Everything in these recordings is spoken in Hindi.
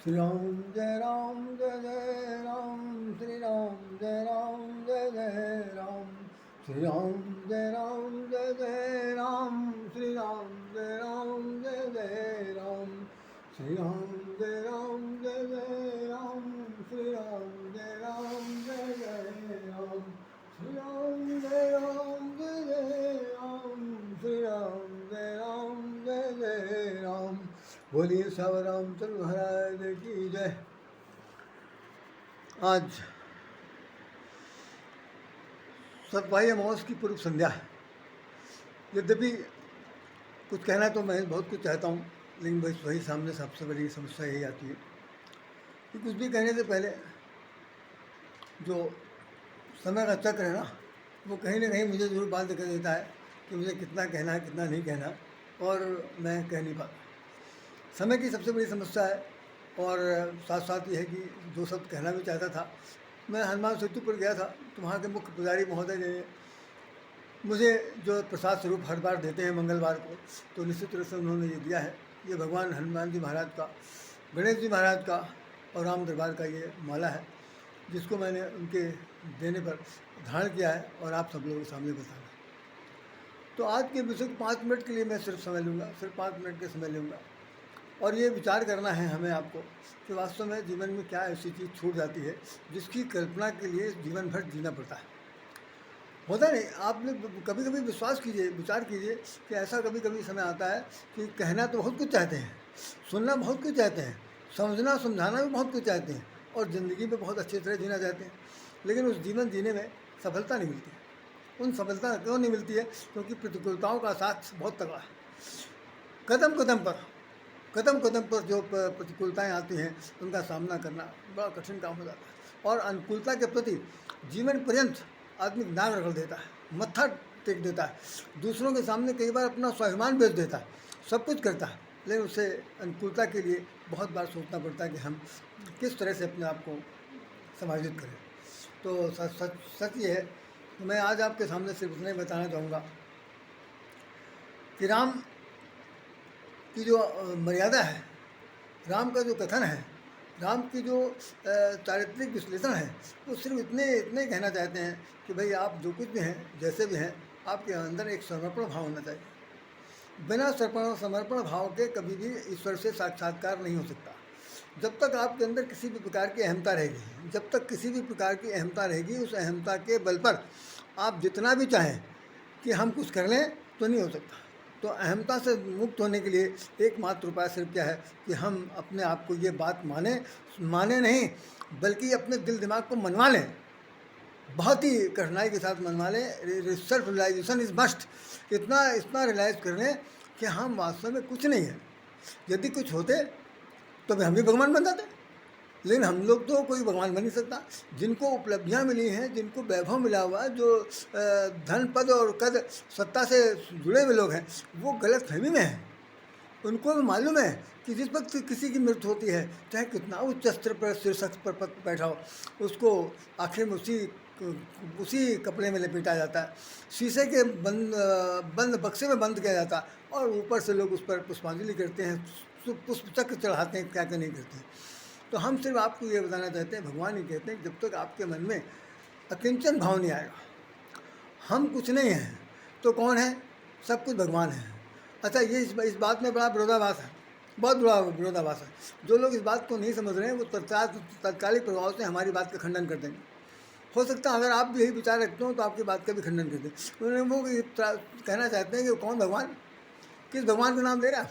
श्री राम जय राम जय जय राम, श्री राम जय राम जय जय राम, श्री राम जय राम जय जय राम, श्री राम जय राम जय जय राम, श्री राम जय राम जय जय राम, श्री राम जय राम जय जय राम, श्री राम जय राम जय जय राम, श्री राम जय राम जय जय राम। बोलिए श्याम रामचंद्र महाराज की जय। आज सतभाई अमावस की पूर्व संध्या है। यद्यपि कुछ कहना तो मैं बहुत कुछ चाहता हूँ, लेकिन वही सामने सबसे बड़ी समस्या यही आती है कि कुछ भी कहने से पहले जो समय का चक्र है ना, वो कहीं ना कहीं मुझे जरूर बात कर देता है कि मुझे कितना कहना है कितना नहीं कहना, और मैं कह नहीं पाता। समय की सबसे बड़ी समस्या है। और साथ साथ ये है कि जो शब्द कहना भी चाहता था, मैं हनुमान सेतु पर गया था तो वहाँ के मुख्य पुजारी महोदय ने मुझे जो प्रसाद स्वरूप हर बार देते हैं मंगलवार को, तो निश्चित रूप से उन्होंने ये दिया है। ये भगवान हनुमान जी महाराज का, गणेश जी महाराज का और राम दरबार का ये माला है, जिसको मैंने उनके देने पर धारण किया है और आप सब लोगों के सामने बताना। तो आज के विषय को 5 मिनट के लिए मैं सिर्फ समय लूँगा, सिर्फ 5 मिनट के समय लूँगा, और ये विचार करना है हमें आपको कि वास्तव में जीवन में क्या ऐसी चीज़ छूट जाती है जिसकी कल्पना के लिए जीवन भर जीना पड़ता है। होता नहीं, आपने कभी कभी विश्वास कीजिए, विचार कीजिए कि ऐसा कभी कभी समय आता है कि कहना तो बहुत कुछ चाहते हैं, सुनना बहुत कुछ चाहते हैं, समझना समझाना भी बहुत कुछ चाहते हैं, और ज़िंदगी में बहुत अच्छी तरह जीना चाहते हैं, लेकिन उस जीवन जीने में सफलता नहीं मिलती है। उन सफलता क्यों नहीं मिलती है? क्योंकि प्रतिकूलताओं का साथ बहुत तगड़ा है। कदम कदम पर जो प्रतिकूलताएं आती हैं उनका सामना करना बड़ा कठिन काम हो जाता है, और अनुकूलता के प्रति जीवन पर्यंत आदमी नाक रगड़ देता है, मत्था टेक देता है, दूसरों के सामने कई बार अपना स्वाभिमान बेच देता है, सब कुछ करता है, लेकिन उसे अनुकूलता के लिए बहुत बार सोचना पड़ता है कि हम किस तरह से अपने आप को समायोजित करें। तो सच ये है कि मैं आज आपके सामने सिर्फ इतना ही बताना चाहूँगा कि राम की जो मर्यादा है, राम का जो कथन है, राम की जो चारित्रिक विश्लेषण है, वो सिर्फ इतने कहना चाहते हैं कि भाई आप जो कुछ भी हैं, जैसे भी हैं, आपके अंदर एक समर्पण भाव होना चाहिए। बिना समर्पण भाव के कभी भी ईश्वर से साक्षात्कार नहीं हो सकता। जब तक आपके अंदर किसी भी प्रकार की अहमता रहेगी, जब तक किसी भी प्रकार की अहमता रहेगी, उस अहमता के बल पर आप जितना भी चाहें कि हम कुछ कर लें तो नहीं हो सकता। तो अहमता से मुक्त होने के लिए एकमात्र उपाय सिर्फ क्या है कि हम अपने आप को ये बात माने नहीं, बल्कि अपने दिल दिमाग को मनवा लें, बहुत ही कठिनाई के साथ मनवा लें। Self realization is must. इतना रियलाइज़ कर लें कि हम वास्तव में कुछ नहीं है। यदि कुछ होते तो हम भी भगवान बन जाते, लेकिन हम लोग तो कोई भगवान बन नहीं सकता। जिनको उपलब्धियां मिली हैं, जिनको वैभव मिला हुआ, जो धन पद और कद सत्ता से जुड़े हुए लोग हैं, वो गलत फहमी में हैं। उनको भी मालूम है कि जिस वक्त किसी की मृत्यु होती है, चाहे कितना उच्च स्तर पर शीर्षक पर पद बैठा हो, उसको आखिर में उसी कपड़े में लपेटा जाता है, शीशे के बंद बक्से में बंद किया जाता है, और ऊपर से लोग उस पर पुष्पांजलि करते हैं, पुष्प चक्र चढ़ाते हैं, क्या क्या नहीं करते हैं। तो हम सिर्फ आपको ये बताना चाहते हैं, भगवान ही कहते हैं, जब तक आपके मन में अकिंचन भाव नहीं आएगा, हम कुछ नहीं हैं तो कौन है? सब कुछ भगवान है। अच्छा, ये इस बात में बड़ा विरोधाभास है, बहुत बड़ा विरोधाभास है। जो लोग इस बात को नहीं समझ रहे हैं, वो तत्कालिक प्रभाव से हमारी बात का खंडन कर देंगे। हो सकता है अगर आप भी यही विचार रखते हो तो आपकी बात का भी खंडन कर दें। उन्होंने वो कहना चाहते हैं कि कौन भगवान, किस भगवान का नाम दे रहे हैं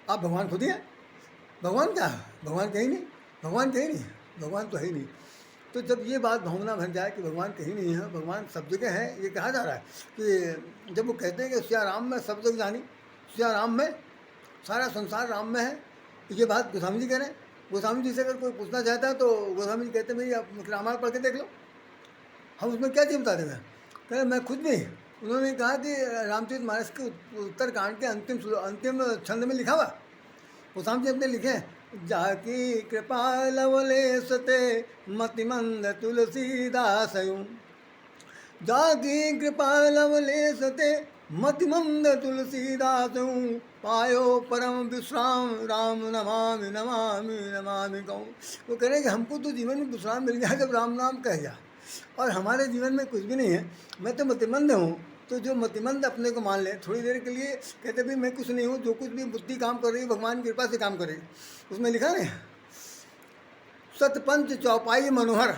आप भगवान खुद ही हैं। भगवान क्या है? भगवान कहीं नहीं, भगवान कहीं नहीं, भगवान तो है ही नहीं। तो जब ये बात भावना बन जाए कि भगवान कहीं नहीं है, भगवान सब जगह है, ये कहा जा रहा है कि जब वो कहते हैं कि सिया राम में सब जग जानी, सिया राम में सारा संसार राम में है, ये बात गोस्वामी जी कह रहे हैं। गोस्वामी जी से अगर कोई पूछना चाहता है तो गोस्वामी जी कहते हैं भाई आप रामायण पढ़ के देख लो, हम उसमें क्या चीज़ बता देंगे। कह मैं खुद नहीं, उन्होंने कहा कि रामचरित मानस के उत्तरकांड के अंतिम छंद में लिखा हुआ, गोस्वामी जी अपने लिखे, जाकी कृपा लवलेश ते मतिमंद तुलसीदास, जाकी कृपा लवलेश ते मतिमंद तुलसीदास पायो परम विश्राम, राम नमामि नमामि नमामि कहूँ। वो कह रहे हैं कि हमको तो जीवन में विश्राम मिल गया जब राम नाम कह गया, और हमारे जीवन में कुछ भी नहीं है। मैं तो मतिमंद हूँ। तो जो मतिमंद अपने को मान ले थोड़ी देर के लिए, कहते भाई मैं कुछ नहीं हूँ, जो कुछ भी बुद्धि काम कर रही है भगवान की कृपा से काम कर रही है। उसमें लिखा है सतपंच चौपाई मनोहर,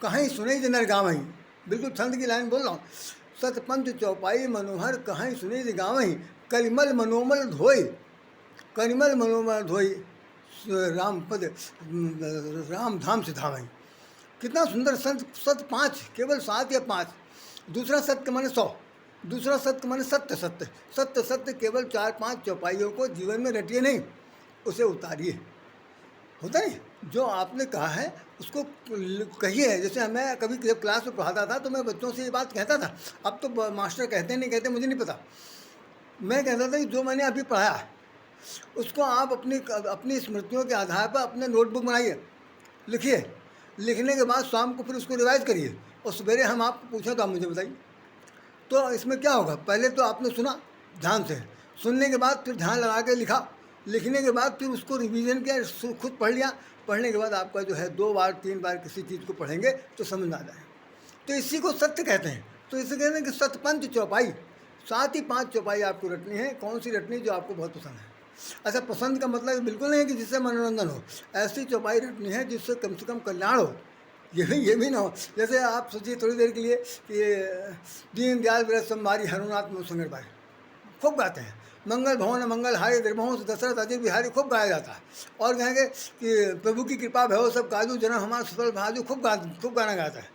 कहीं सुने जनर गावहीं। बिल्कुल छंद की लाइन बोल रहा हूँ। सतपंच चौपाई मनोहर, कहीं सुने गावहीं। कलिमल मनोमल धोई, कलिमल मनोमल धोई, राम पद राम धाम से धावहीं। कितना सुंदर। संत सत पाँच, केवल 7 या 5। दूसरा सत्य माने 100, दूसरा सत्य माने सत्य सत्य। सत्य सत्य केवल 4-5 चौपाइयों को जीवन में रटिए नहीं, उसे उतारिए। होता नहीं, जो आपने कहा है उसको कहिए। जैसे मैं कभी जब क्लास में पढ़ाता था तो मैं बच्चों से ये बात कहता था। अब तो मास्टर कहते नहीं कहते मुझे नहीं पता। मैं कहता था कि जो मैंने अभी पढ़ाया उसको आप अपनी स्मृतियों के आधार पर अपने नोटबुक बनाइए, लिखिए। लिखने के बाद शाम को फिर उसको रिवाइज करिए, और सवेरे हम आपको पूछें तो आप मुझे बताइए। तो इसमें क्या होगा, पहले तो आपने सुना ध्यान से, सुनने के बाद फिर ध्यान लगा के लिखा, लिखने के बाद फिर उसको रिवीजन किया, खुद पढ़ लिया। पढ़ने के बाद आपका जो है 2 बार 3 बार किसी चीज़ को पढ़ेंगे तो समझ में आ जाए। तो इसी को सत्य कहते हैं। तो इसे कहते हैं कि सतपंच चौपाई, 7 ही 5 चौपाई आपको रटनी है। कौन सी रटनी, जो आपको बहुत पसंद है। अच्छा, पसंद का मतलब बिल्कुल नहीं है कि जिससे मनोरंजन हो। ऐसी चौपाई रटनी है जिससे कम से कम कल्याण हो। ये भी ना हो जैसे आप सोचिए थोड़ी देर के लिए कि दीनदयाल व्रत संभारी हरुनाथ मुसंगर भाई खूब गाते हैं। मंगल भवन मंगल हारी द्रवहंस दशरथ अजय बिहारी खूब गाया जाता है। और कहेंगे कि प्रभु की कृपा भय सब काजू जन्म हमारा सफल भाजू, खूब गाना गाता है।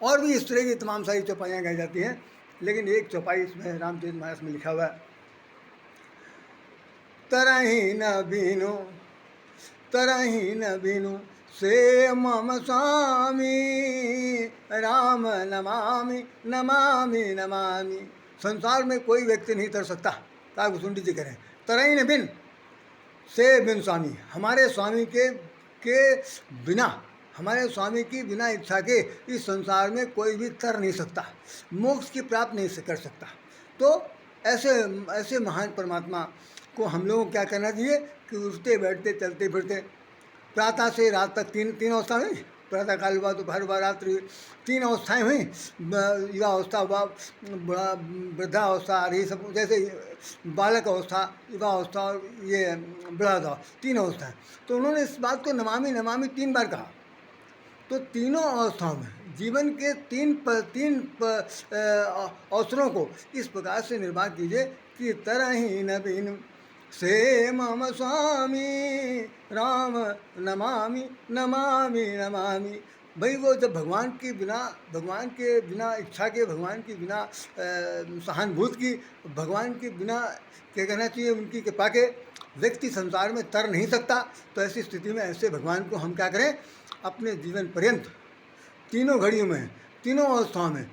और भी इस तरह की तमाम सारी चौपाइयाँ गाई जाती हैं। लेकिन एक चौपाई इसमें रामचरितमानस में लिखा हुआ है, तरही न बीनु, तरही न बीनु से मम स्वामी, राम नमामि नमामि नमामि। संसार में कोई व्यक्ति नहीं तर सकता, कागभूषुंडी जी करें, तरही न बिन से बिन स्वामी, हमारे स्वामी के बिना, हमारे स्वामी की बिना इच्छा के इस संसार में कोई भी तर नहीं सकता, मोक्ष की प्राप्त नहीं कर सकता। तो ऐसे महान परमात्मा को हम लोगों को क्या करना चाहिए कि उठते बैठते चलते फिरते प्रातः से रात तक तीन अवस्था हुई, प्रातः काल हुआ, दोपहर हुआ, रात्रि, 3 अवस्थाएँ हुई। युवा अवस्था हुआ, वृद्धावस्था आ रही, सब जैसे बालक अवस्था, युवा अवस्था और ये वृद्धावस्था, 3 अवस्थाएँ। तो उन्होंने इस बात को नमामि नमामि 3 बार कहा। तो तीनों अवस्थाओं में जीवन के 3 अवसरों को इस प्रकार से निर्वाह कीजिए कि तरही न बिन से मम स्वामी, राम नमामि नमामि नमामि। भाई वो जब भगवान के बिना इच्छा के, भगवान की बिना सहानुभूति की, भगवान के बिना क्या कहना चाहिए उनकी कृपा के व्यक्ति संसार में तर नहीं सकता। तो ऐसी स्थिति में ऐसे भगवान को हम क्या करें, अपने जीवन पर्यंत तीनों घड़ियों में, तीनों अवस्थाओं में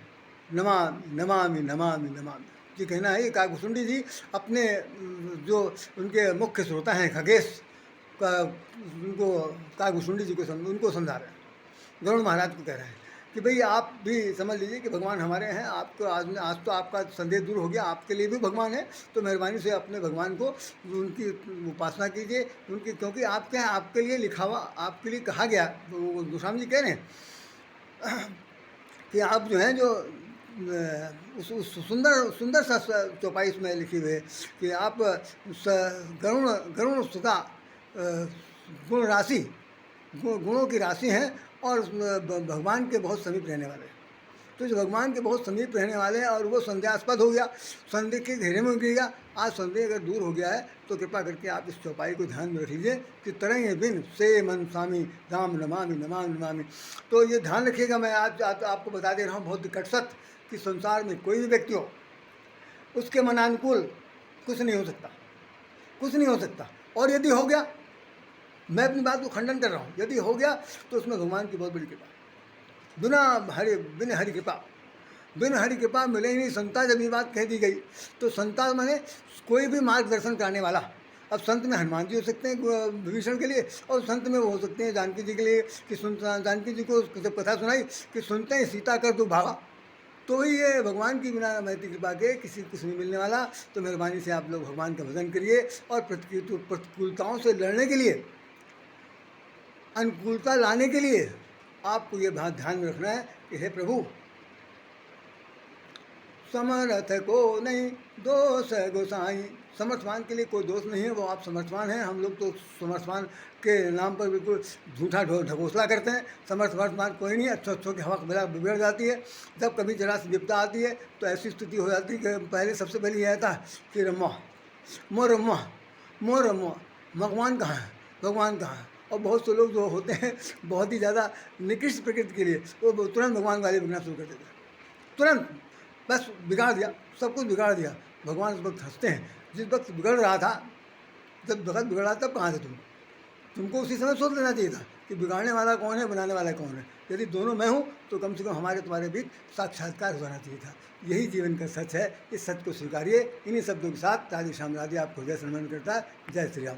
नमामि नमामि नमामि नमामि जी कहना है। कागभूषुंडी जी अपने जो उनके मुख्य श्रोता हैं खगेश का, उनको कागभूषुंडी जी को उनको समझा रहे हैं, गरुड़ महाराज को कह रहे हैं कि भाई आप भी समझ लीजिए कि भगवान हमारे हैं। आपको आज तो आपका संदेह दूर हो गया, आपके लिए भी भगवान है। तो मेहरबानी से अपने भगवान को, उनकी उपासना कीजिए, उनकी, क्योंकि आपके यहाँ आपके लिए लिखा हुआ, आपके लिए कहा गया। तो गोस्वामी जी कह रहे हैं कि आप जो हैं जो उस सुंदर सा चौपाई इसमें लिखी हुई है कि आप गरुण सुधा गुण राशि, गुणों की राशि हैं और भगवान के बहुत समीप रहने वाले हैं। तो जो भगवान के बहुत समीप रहने वाले हैं और वो संध्यास्पद हो गया, संदेह के घेरे में गिर गया। आज संदेह अगर दूर हो गया है तो कृपा करके आप इस चौपाई को ध्यान में रख लीजिए कि तरही बिन से मन स्वामी, राम नमामि नमामि नमामि। तो ये ध्यान रखिएगा। मैं आज आपको बता दे रहा हूँ बहुत निकट सत्य कि संसार में कोई भी व्यक्ति हो, उसके मनानुकूल कुछ नहीं हो सकता, कुछ नहीं हो सकता। और यदि हो गया, मैं अपनी बात को खंडन कर रहा हूँ, यदि हो गया तो उसमें भगवान की बहुत बड़ी कृपा। बिन हरि कृपा मिले ही नहीं। संता जब ये बात कह दी गई तो संता माने कोई भी मार्गदर्शन कराने वाला। अब संत में हनुमान जी हो सकते हैं विभीषण के लिए, और संत में वो हो सकते हैं जानकी जी के लिए कि जानकी जी को जब कथा सुनाई कि सुनते ही सीता कर तू भागा, तो ये भगवान की बिना महती कृपा के किसी को कुछ नहीं मिलने वाला। तो मेहरबानी से आप लोग भगवान का भजन करिए और प्रतिकूलताओं से लड़ने के लिए, अनुकूलता लाने के लिए आपको ये बात ध्यान में रखना है कि हे प्रभु, समर्थ को नहीं दोष गोसाई। समर्थवान के लिए कोई दोष नहीं है, वो आप समर्थवान हैं। हम लोग तो समर्थवान के नाम पर बिल्कुल झूठा ढकोसला करते हैं। समर्थवान कोई नहीं, अच्छों की हवा बिगड़ जाती है। जब कभी जरा सी विपदा आती है तो ऐसी स्थिति हो जाती है कि पहले सबसे पहले यह आता है कि रम्मा मोर रम्मा मोर रम्मा, भगवान कहाँ है, भगवान कहाँ है। और बहुत से लोग जो होते हैं बहुत ही ज़्यादा निकृष्ट प्रकृति के लिए, वो तुरंत भगवान वाले बिगड़ना शुरू कर देते हैं, तुरंत बस बिगाड़ दिया, सब कुछ बिगाड़ दिया। भगवान उस वक्त हंसते हैं, जिस वक्त बिगड़ रहा था, जब वक्त बिगड़ा तब कहाँ थे तुमको उसी समय सोच लेना चाहिए था कि बिगाड़ने वाला कौन है, बनाने वाला कौन है। यदि दोनों मैं हूँ तो कम से कम हमारे तुम्हारे बीच साक्षात्कार हो जाना चाहिए था। यही जीवन का सच है, इस सच को स्वीकारिए। इन्हीं शब्दों के साथ राधे श्याम राधे आपको जय सम्मान करता है। जय श्री राम।